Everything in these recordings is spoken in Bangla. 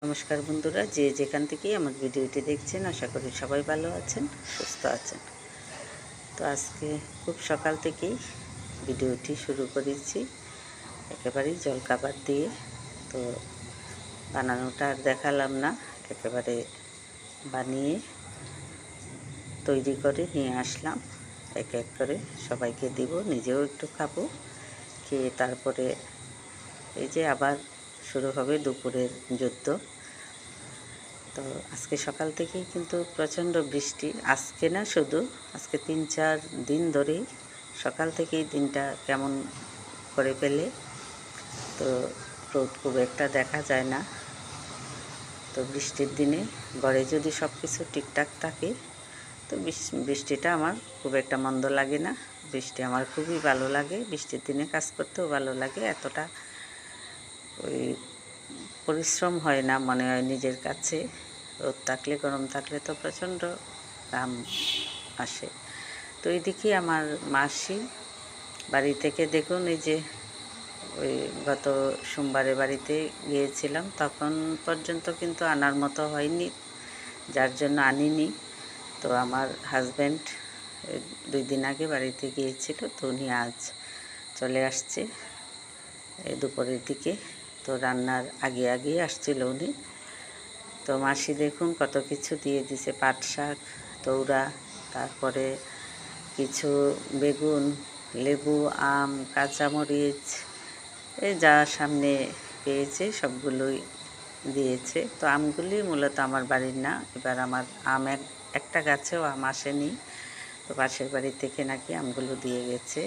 নমস্কার বন্ধুরা, যে যেখান থেকেই আমার ভিডিওটি দেখছেন আশা করি সবাই ভালো আছেন, সুস্থ আছেন। তো আজকে খুব সকাল থেকেই ভিডিওটি শুরু করেছি একেবারেই জলখাবার দিয়ে। তো বানানোটা আর দেখালাম না, একেবারে বানিয়ে তৈরি করে নিয়ে আসলাম। এক এক করে সবাইকে দিব, নিজেও একটু খাবো, খেয়ে তারপরে এই যে আবার শুরু হবে দুপুরের যুদ্ধ। তো আজকে সকাল থেকেই কিন্তু প্রচণ্ড বৃষ্টি, আজকে না শুধু আজকে 3-4 দিন ধরেই সকাল থেকেই দিনটা কেমন করে ফেলে। তো রোদ খুব একটা দেখা যায় না। তো বৃষ্টির দিনে ঘরে যদি সব কিছু ঠিকঠাক থাকে তো বৃষ্টিটা আমার খুব একটা মন্দ লাগে না। বৃষ্টি আমার খুবই ভালো লাগে, বৃষ্টির দিনে কাজ করতেও ভালো লাগে। এতটা ওই পরিশ্রম হয় না মনে হয় নিজের কাছে। রোদ থাকলে গরম থাকলে তো প্রচণ্ড ঘাম আসে। তো এইদিকে আমার মাসি বাড়ি থেকে দেখুন, এই যে ওই গত সোমবারে বাড়িতে গিয়েছিলাম, তখন পর্যন্ত কিন্তু আনার মতো হয়নি, যার জন্য আনিনি। তো আমার হাজব্যান্ড 2 দিন আগে বাড়িতে গিয়েছিল, তো উনি আজ চলে আসছে দুপুরের দিকে। তো রান্নার আগে আগেই আসছিল উনি। তো মাসি দেখুন কত কিছু দিয়ে দিছে, পাট শাক, তৌরা, তারপরে কিছু বেগুন, লেবু, আম, কাঁচামরিচ, এই যা সামনে পেয়েছে সবগুলোই দিয়েছে। তো আমগুলি মূলত আমার বাড়ির না, এবার আমার আম একটা গাছেও আম আসেনি, তো পাশের বাড়ি থেকে নাকি আমগুলো দিয়ে গেছে।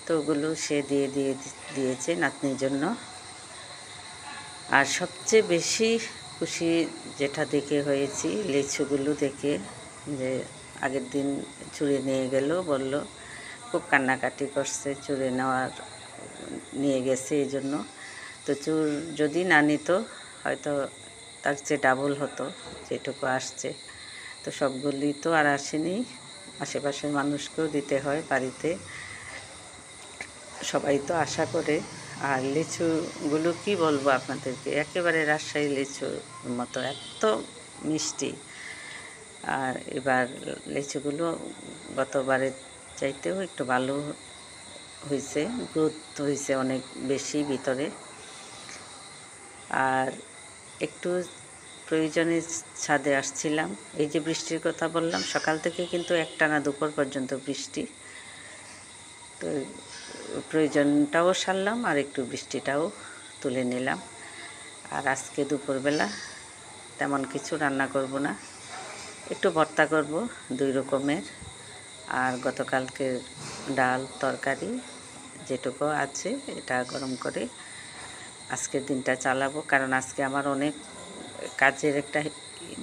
তো ওগুলো সে দিয়েছে নাতনির জন্য। আর সবচেয়ে বেশি খুশি যেটা দেখে হয়েছি, লিচুগুলো দেখে, যে আগের দিন চুড়ে নিয়ে গেল, বলল খুব কান্নাকাটি করছে, চুড়ে নিয়ে গেছে এই জন্য। তো চুর যদি না নিত হয়তো তার চেয়ে ডাবল হতো যেটুকু আসছে। তো সবগুলি তো আর আসেনি, আশেপাশের মানুষকেও দিতে হয় বাড়িতে, সবাই তো আশা করে। আর লিচুগুলো কি বলবো আপনাদেরকে, একেবারে রাজশাহী লিচুর মতো এত মিষ্টি। আর এবার লিচুগুলো গতবারের চাইতেও একটু ভালো হয়েছে, গ্রোথ হয়েছে অনেক বেশি ভিতরে। আর একটু প্রয়োজনে ছাদে আসছিলাম, এই যে বৃষ্টির কথা বললাম, সকাল থেকে কিন্তু একটানা দুপুর পর্যন্ত বৃষ্টি। তো প্রয়োজনটাও সারলাম আর একটু বৃষ্টিটাও তুলে নিলাম। আর আজকে দুপুরবেলা তেমন কিছু রান্না করব না, একটু ভর্তা করব 2 রকমের, আর গতকালকের ডাল তরকারি যেটুকু আছে এটা গরম করে আজকের দিনটা চালাবো। কারণ আজকে আমার অনেক কাজের একটা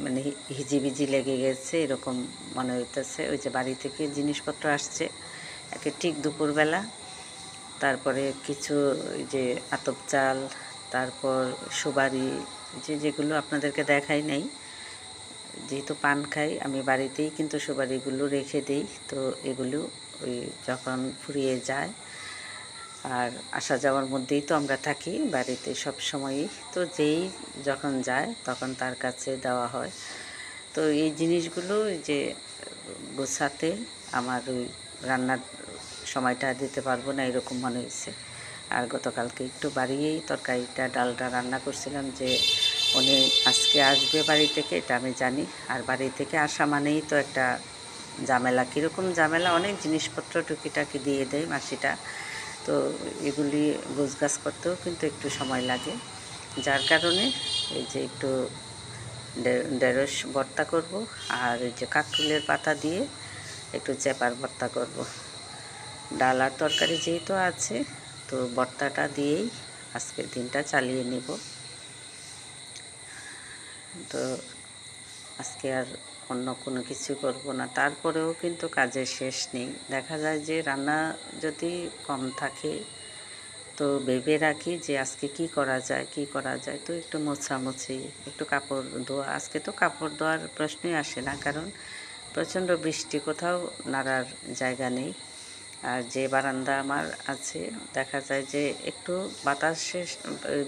মানে হিজিবিজি লেগে গেছে এরকম মনে হইতেছে। ওই যে বাড়ি থেকে জিনিসপত্র আসছে একে ঠিক দুপুরবেলা, তারপরে কিছু যে আতপ চাল, তারপর সুপারি, যেগুলো আপনাদেরকে দেখাই নাই, যেহেতু পান খাই আমি বাড়িতেই কিন্তু সুপারিগুলো রেখে দিই। তো এগুলো ওই যখন ফুরিয়ে যায়, আর আসা যাওয়ার মধ্যেই তো আমরা থাকি বাড়িতে সব সময়ই, তো যেই যখন যায় তখন তার কাছে দেওয়া হয়। তো এই জিনিসগুলো যে গোছাতে আমার ওই রান্নার সময়টা দিতে পারবো না এরকম মনে হয়েছে। আর গতকালকে একটু বাড়িয়েই তরকারিটা ডালটা রান্না করছিলাম, যে উনি আজকে আসবে বাড়ি থেকে এটা আমি জানি। আর বাড়ি থেকে আসা মানেই তো একটা ঝামেলা, কীরকম ঝামেলা, অনেক জিনিসপত্র টুকিটাকি দিয়ে দেয় মাসিটা। তো এগুলি গোছগাছ করতেও কিন্তু একটু সময় লাগে, যার কারণে এই যে একটু ঢেঁড়স ভর্তা করব, আর এই যে কাঁকরোলের পাতা দিয়ে একটু চেপার ভর্তা করব। ডাল আর তরকারি যেহেতু আছে, তো ভর্তাটা দিয়েই আজকের দিনটা চালিয়ে নেব। তো আজকে আর অন্য কোনো কিছু করব না, তারপরেও কিন্তু কাজের শেষ নেই। দেখা যায় যে রান্না যদি কম থাকে তো ভেবে রাখি যে আজকে কি করা যায়। তো একটু মোছামুছি, একটু কাপড় ধোয়া, আজকে তো কাপড় ধোয়ার প্রশ্নই আসে না, কারণ প্রচণ্ড বৃষ্টি, কোথাও নাড়ার জায়গা নেই। আর যে বারান্দা আমার আছে, দেখা যায় যে একটু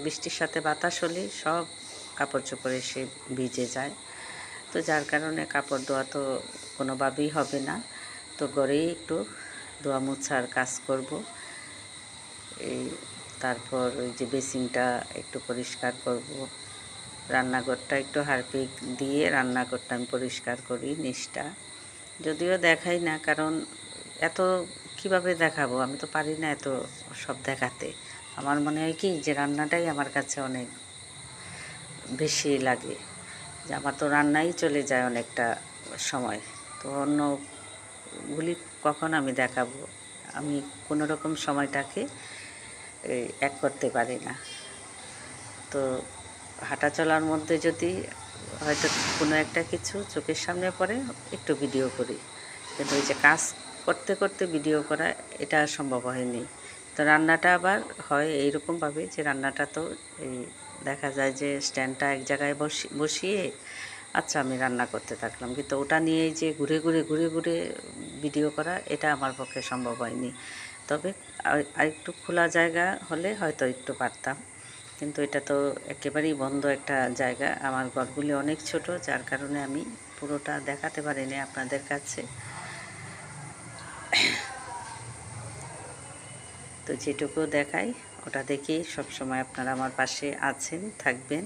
বৃষ্টির সাথে বাতাস হলেই সব কাপড় চোপড় এসে ভিজে যায়, তো যার কারণে কাপড় ধোয়া তো কোনোভাবেই হবে না। তো ঘরেই একটু ধোয়া মোছার কাজ করব। এই তারপর ওই যে বেসিনটা একটু পরিষ্কার করব, রান্নাঘরটা একটু হারপিক দিয়ে রান্নাঘরটা আমি পরিষ্কার করি নিচটা, যদিও দেখাই না, কারণ এত কিভাবে দেখাবো, আমি তো পারি না এত সব দেখাতে। আমার মনে হয় কি যে রান্নাটাই আমার কাছে অনেক বেশি লাগে, যে আমার তো রান্নাই চলে যায় অনেকটা সময়, তো অন্যগুলি কখন আমি দেখাবো, আমি কোনো রকম সময়টাকে এক করতে পারি না। তো হাঁটা চলার মধ্যে যদি হয়তো কোনো একটা কিছু চোখের সামনে পড়ে একটু ভিডিও করি, কিন্তু ওই যে কাজ করতে করতে ভিডিও করা এটা সম্ভব হয়নি। তো রান্নাটা আবার হয় এইরকমভাবে যে রান্নাটা তো এই দেখা যায় যে স্ট্যান্ডটা এক জায়গায় বসিয়ে আচ্ছা আমি রান্না করতে থাকলাম, কিন্তু ওটা নিয়েই যে ঘুরে ঘুরে ঘুরে ঘুরে ভিডিও করা এটা আমার পক্ষে সম্ভব হয়নি। তবে আরেকটু খোলা জায়গা হলে হয়তো একটু পারতাম, কিন্তু এটা তো একেবারেই বন্ধ একটা জায়গা, আমার ঘরগুলি অনেক ছোট, যার কারণে আমি পুরোটা দেখাতে পারিনি আপনাদের কাছে। তো যেটুকু দেখাই ওটা দেখেই সবসময় আপনারা আমার পাশে আছেন, থাকবেন,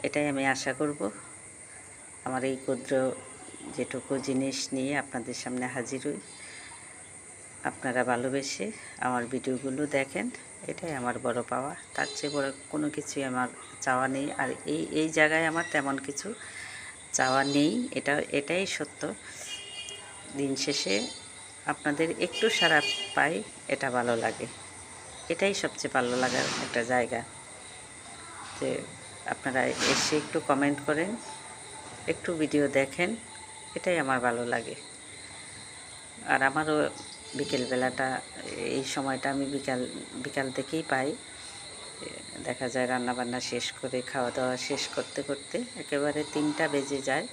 এটাই আমি আশা করব। আমার এই ক্ষুদ্র যেটুকু জিনিস নিয়ে আপনাদের সামনে হাজির হই, আপনারা ভালোবেসে আমার ভিডিওগুলো দেখেন, এটাই আমার বড় পাওয়া। তার চেয়ে বড় কোনো কিছুই আমার চাওয়া নেই। আর এই জায়গায় আমার তেমন কিছু চাওয়া নেই, এটাই সত্য। দিন শেষে আপনাদের একটু সাড়া পাই, এটা ভালো লাগে, এটাই সবচেয়ে ভালো লাগার একটা জায়গা, যে আপনারা এসে একটু কমেন্ট করেন, একটু ভিডিও দেখেন, এটাই আমার ভালো লাগে। আর আমারও বিকেলবেলাটা, এই সময়টা আমি বিকাল থেকেই পাই। দেখা যায় রান্নাবান্না শেষ করে খাওয়া দাওয়া শেষ করতে করতে একেবারে 3টা বেজে যায়।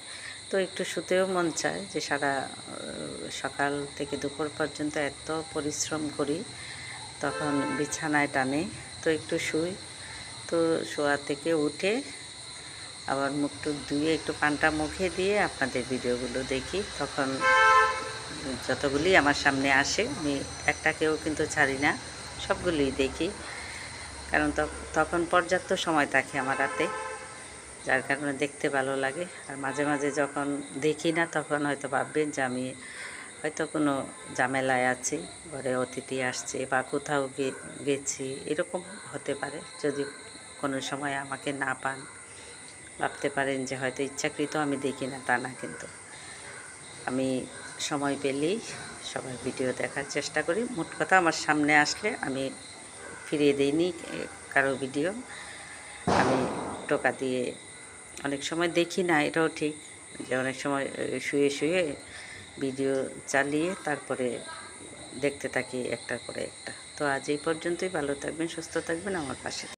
তো একটু শুতেও মন চায়, যে সারা সকাল থেকে দুপুর পর্যন্ত এত পরিশ্রম করি, তখন বিছানায় টানে, তো একটু শুই। তো শোয়া থেকে উঠে আবার মুখ টুক ধুয়ে একটু পানটা মুখে দিয়ে আপনাদের ভিডিওগুলো দেখি, তখন যতগুলি আমার সামনে আসে আমি একটাকেও কিন্তু ছাড়ি না, সবগুলোই দেখি, কারণ তখন পর্যাপ্ত সময় থাকে আমার হাতে, যার কারণে দেখতে ভালো লাগে। আর মাঝে মাঝে যখন দেখি না তখন হয়তো ভাববেন যে আমি হয়তো কোনো ঝামেলায় আছি, ঘরে অতিথি আসছে বা কোথাও গেছি, এরকম হতে পারে। যদি কোনো সময় আমাকে না পান, ভাবতে পারেন যে হয়তো ইচ্ছাকৃত আমি দেখি না, তা না, কিন্তু আমি সময় পেলেই সবার ভিডিও দেখার চেষ্টা করি। মোট কথা আমার সামনে আসলে আমি ফিরিয়ে দিইনি কারো ভিডিও, আমি টোকা দিয়ে অনেক সময় দেখি না, এটাও ঠিক, যে অনেক সময় শুয়ে শুয়ে ভিডিও চালিয়ে তারপরে দেখতে থাকি একটার পরে একটা। তো আজ এই পর্যন্তই, ভালো থাকবেন, সুস্থ থাকবেন, আমার পাশে।